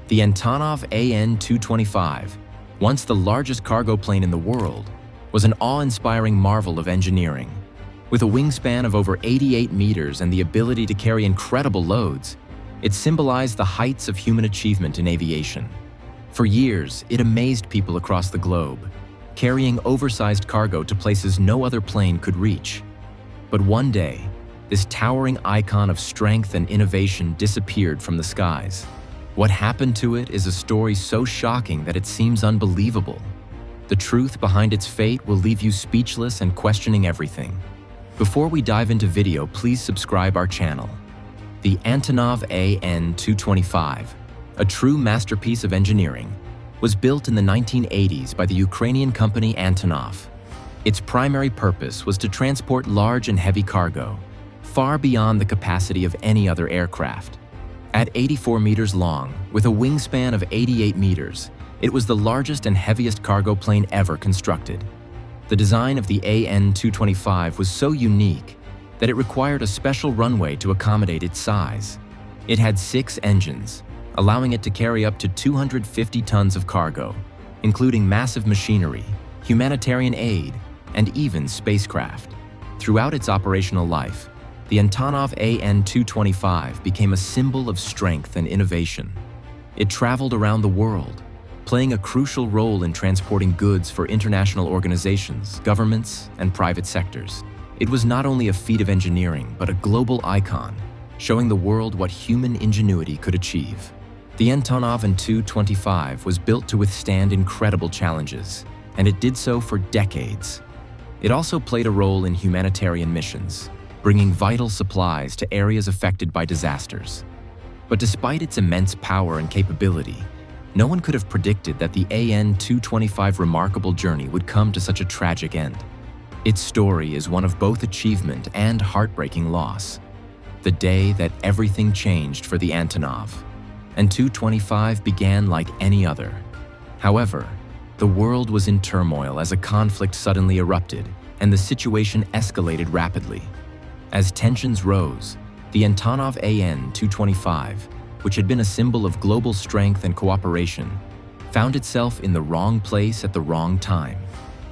The Antonov AN225, once the largest cargo plane in the world, was an awe-inspiring marvel of engineering. With a wingspan of over 88 meters and the ability to carry incredible loads, it symbolized the heights of human achievement in aviation. For years, it amazed people across the globe, carrying oversized cargo to places no other plane could reach. But one day, this towering icon of strength and innovation disappeared from the skies. What happened to it is a story so shocking that it seems unbelievable. The truth behind its fate will leave you speechless and questioning everything. Before we dive into video, please subscribe our channel. The Antonov AN225, a true masterpiece of engineering, was built in the 1980s by the Ukrainian company Antonov. Its primary purpose was to transport large and heavy cargo, far beyond the capacity of any other aircraft. At 84 meters long, with a wingspan of 88 meters, it was the largest and heaviest cargo plane ever constructed. The design of the AN225 was so unique that it required a special runway to accommodate its size. It had 6 engines, allowing it to carry up to 250 tons of cargo, including massive machinery, humanitarian aid, and even spacecraft. Throughout its operational life, the Antonov AN225 became a symbol of strength and innovation. It traveled around the world, playing a crucial role in transporting goods for international organizations, governments, and private sectors. It was not only a feat of engineering, but a global icon, showing the world what human ingenuity could achieve. The Antonov AN225 was built to withstand incredible challenges, and it did so for decades. It also played a role in humanitarian missions, bringing vital supplies to areas affected by disasters. But despite its immense power and capability, no one could have predicted that the AN225 remarkable journey would come to such a tragic end. Its story is one of both achievement and heartbreaking loss. The day that everything changed for the Antonov AN225 began like any other. However, the world was in turmoil as a conflict suddenly erupted, and the situation escalated rapidly. As tensions rose, the Antonov AN225, which had been a symbol of global strength and cooperation, found itself in the wrong place at the wrong time.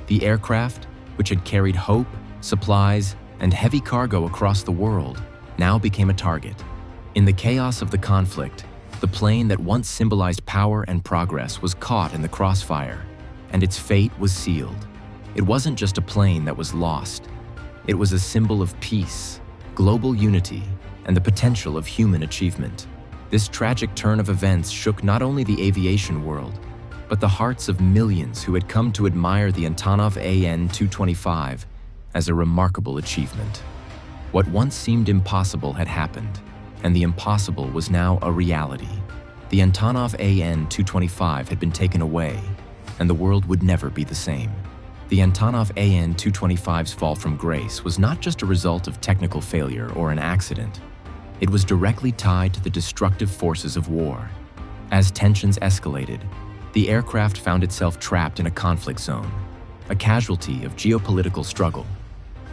The aircraft, which had carried hope, supplies, and heavy cargo across the world, now became a target. In the chaos of the conflict, the plane that once symbolized power and progress was caught in the crossfire, and its fate was sealed. It wasn't just a plane that was lost. It was a symbol of peace, global unity, and the potential of human achievement. This tragic turn of events shook not only the aviation world, but the hearts of millions who had come to admire the Antonov AN225 as a remarkable achievement. What once seemed impossible had happened, and the impossible was now a reality. The Antonov AN225 had been taken away, and the world would never be the same. The Antonov AN225's fall from grace was not just a result of technical failure or an accident. It was directly tied to the destructive forces of war. As tensions escalated, the aircraft found itself trapped in a conflict zone, a casualty of geopolitical struggle.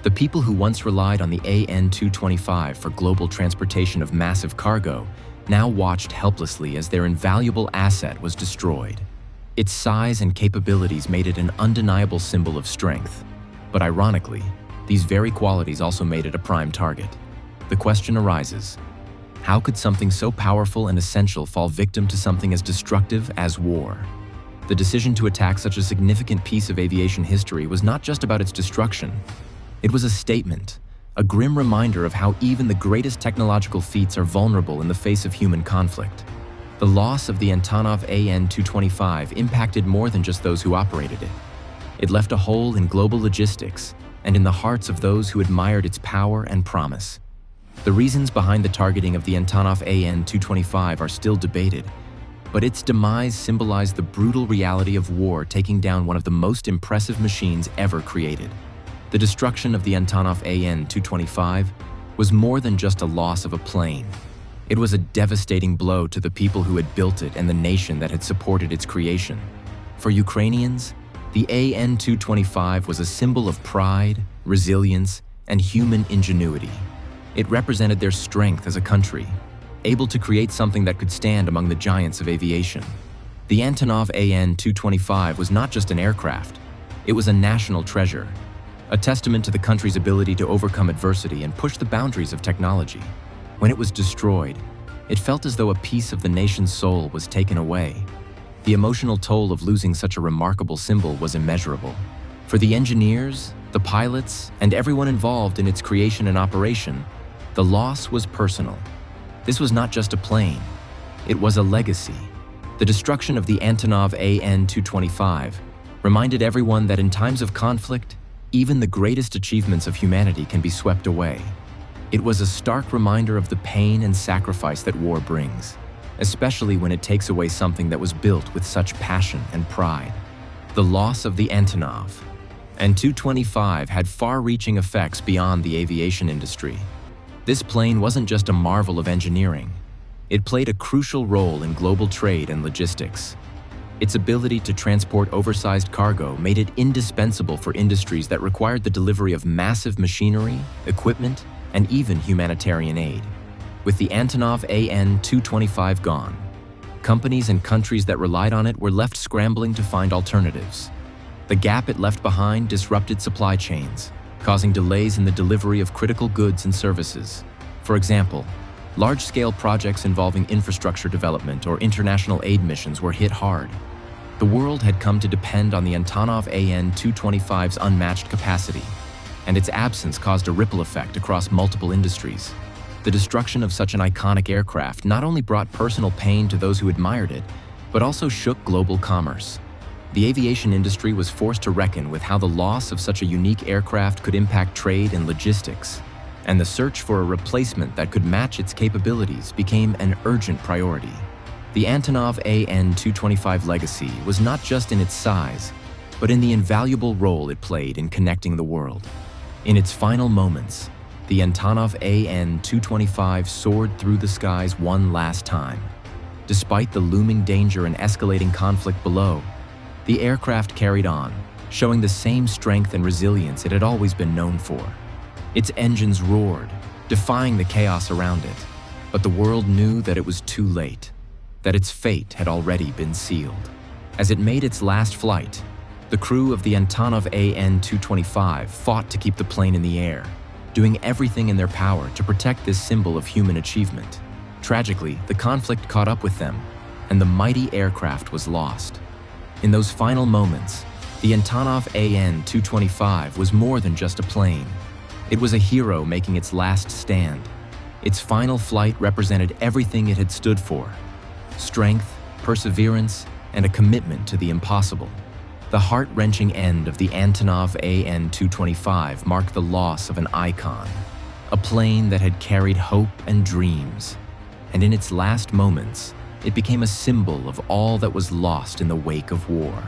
The people who once relied on the AN225 for global transportation of massive cargo now watched helplessly as their invaluable asset was destroyed. Its size and capabilities made it an undeniable symbol of strength. But ironically, these very qualities also made it a prime target. The question arises, how could something so powerful and essential fall victim to something as destructive as war? The decision to attack such a significant piece of aviation history was not just about its destruction. It was a statement, a grim reminder of how even the greatest technological feats are vulnerable in the face of human conflict. The loss of the Antonov AN225 impacted more than just those who operated it. It left a hole in global logistics and in the hearts of those who admired its power and promise. The reasons behind the targeting of the Antonov AN225 are still debated, but its demise symbolized the brutal reality of war taking down one of the most impressive machines ever created. The destruction of the Antonov AN225 was more than just a loss of a plane. It was a devastating blow to the people who had built it and the nation that had supported its creation. For Ukrainians, the AN225 was a symbol of pride, resilience, and human ingenuity. It represented their strength as a country, able to create something that could stand among the giants of aviation. The Antonov AN225 was not just an aircraft, it was a national treasure, a testament to the country's ability to overcome adversity and push the boundaries of technology. When it was destroyed, it felt as though a piece of the nation's soul was taken away. The emotional toll of losing such a remarkable symbol was immeasurable. For the engineers, the pilots, and everyone involved in its creation and operation, the loss was personal. This was not just a plane, it was a legacy. The destruction of the Antonov AN225 reminded everyone that in times of conflict, even the greatest achievements of humanity can be swept away. It was a stark reminder of the pain and sacrifice that war brings, especially when it takes away something that was built with such passion and pride. The loss of the Antonov AN225 had far-reaching effects beyond the aviation industry. This plane wasn't just a marvel of engineering. It played a crucial role in global trade and logistics. Its ability to transport oversized cargo made it indispensable for industries that required the delivery of massive machinery, equipment, and even humanitarian aid. With the Antonov AN225 gone, companies and countries that relied on it were left scrambling to find alternatives. The gap it left behind disrupted supply chains, causing delays in the delivery of critical goods and services. For example, large-scale projects involving infrastructure development or international aid missions were hit hard. The world had come to depend on the Antonov AN225's unmatched capacity, and its absence caused a ripple effect across multiple industries. The destruction of such an iconic aircraft not only brought personal pain to those who admired it, but also shook global commerce. The aviation industry was forced to reckon with how the loss of such a unique aircraft could impact trade and logistics, and the search for a replacement that could match its capabilities became an urgent priority. The Antonov AN225 legacy was not just in its size, but in the invaluable role it played in connecting the world. In its final moments, the Antonov AN225 soared through the skies one last time. Despite the looming danger and escalating conflict below, the aircraft carried on, showing the same strength and resilience it had always been known for. Its engines roared, defying the chaos around it, but the world knew that it was too late, that its fate had already been sealed. As it made its last flight, the crew of the Antonov AN225 fought to keep the plane in the air, doing everything in their power to protect this symbol of human achievement. Tragically, the conflict caught up with them, and the mighty aircraft was lost. In those final moments, the Antonov AN225 was more than just a plane. It was a hero making its last stand. Its final flight represented everything it had stood for: strength, perseverance, and a commitment to the impossible. The heart-wrenching end of the Antonov AN225 marked the loss of an icon, a plane that had carried hope and dreams. And in its last moments, it became a symbol of all that was lost in the wake of war.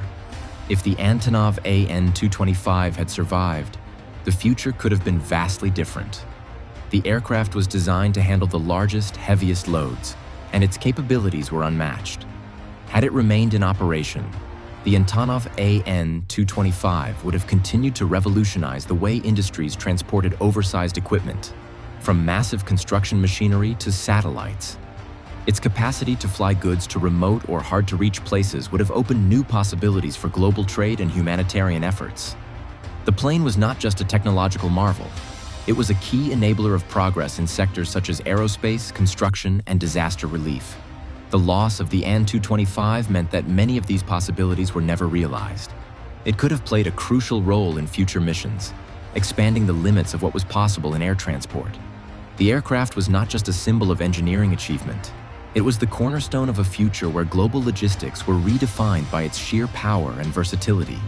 If the Antonov AN225 had survived, the future could have been vastly different. The aircraft was designed to handle the largest, heaviest loads, and its capabilities were unmatched. Had it remained in operation, the Antonov AN225 would have continued to revolutionize the way industries transported oversized equipment, from massive construction machinery to satellites. Its capacity to fly goods to remote or hard-to-reach places would have opened new possibilities for global trade and humanitarian efforts. The plane was not just a technological marvel. It was a key enabler of progress in sectors such as aerospace, construction, and disaster relief. The loss of the AN225 meant that many of these possibilities were never realized. It could have played a crucial role in future missions, expanding the limits of what was possible in air transport. The aircraft was not just a symbol of engineering achievement. It was the cornerstone of a future where global logistics were redefined by its sheer power and versatility.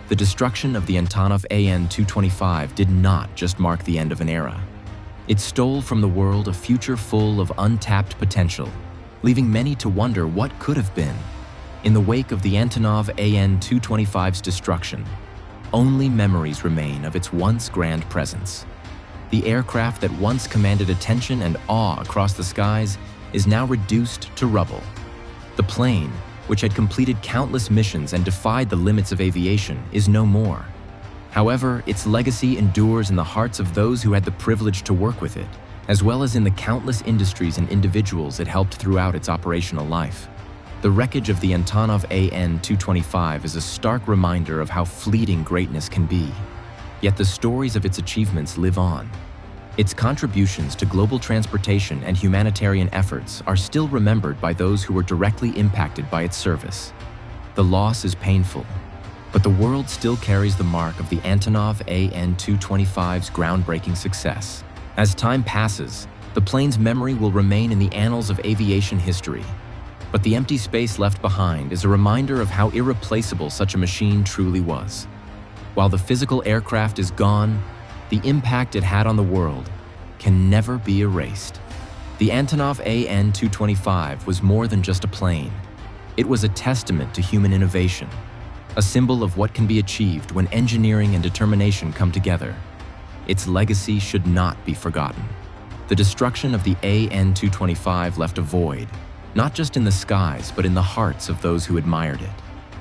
The destruction of the Antonov AN225 did not just mark the end of an era. It stole from the world a future full of untapped potential, leaving many to wonder what could have been. In the wake of the Antonov AN225's destruction, only memories remain of its once grand presence. The aircraft that once commanded attention and awe across the skies is now reduced to rubble. The plane, which had completed countless missions and defied the limits of aviation, is no more. However, its legacy endures in the hearts of those who had the privilege to work with it, as well as in the countless industries and individuals it helped throughout its operational life. The wreckage of the Antonov AN225 is a stark reminder of how fleeting greatness can be. Yet the stories of its achievements live on. Its contributions to global transportation and humanitarian efforts are still remembered by those who were directly impacted by its service. The loss is painful, but the world still carries the mark of the Antonov AN225's groundbreaking success. As time passes, the plane's memory will remain in the annals of aviation history. But the empty space left behind is a reminder of how irreplaceable such a machine truly was. While the physical aircraft is gone, the impact it had on the world can never be erased. The Antonov AN225 was more than just a plane. It was a testament to human innovation, a symbol of what can be achieved when engineering and determination come together. Its legacy should not be forgotten. The destruction of the AN225 left a void, not just in the skies, but in the hearts of those who admired it.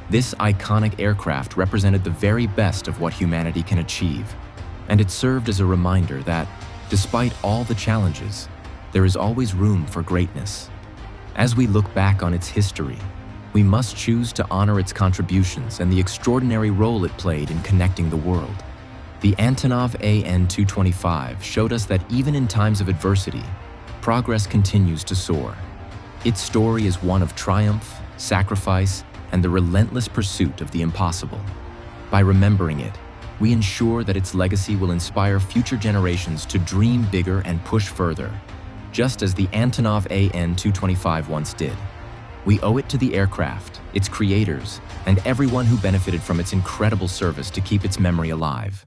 This iconic aircraft represented the very best of what humanity can achieve, and it served as a reminder that, despite all the challenges, there is always room for greatness. As we look back on its history, we must choose to honor its contributions and the extraordinary role it played in connecting the world. The Antonov AN225 showed us that even in times of adversity, progress continues to soar. Its story is one of triumph, sacrifice, and the relentless pursuit of the impossible. By remembering it, we ensure that its legacy will inspire future generations to dream bigger and push further, just as the Antonov AN225 once did. We owe it to the aircraft, its creators, and everyone who benefited from its incredible service to keep its memory alive.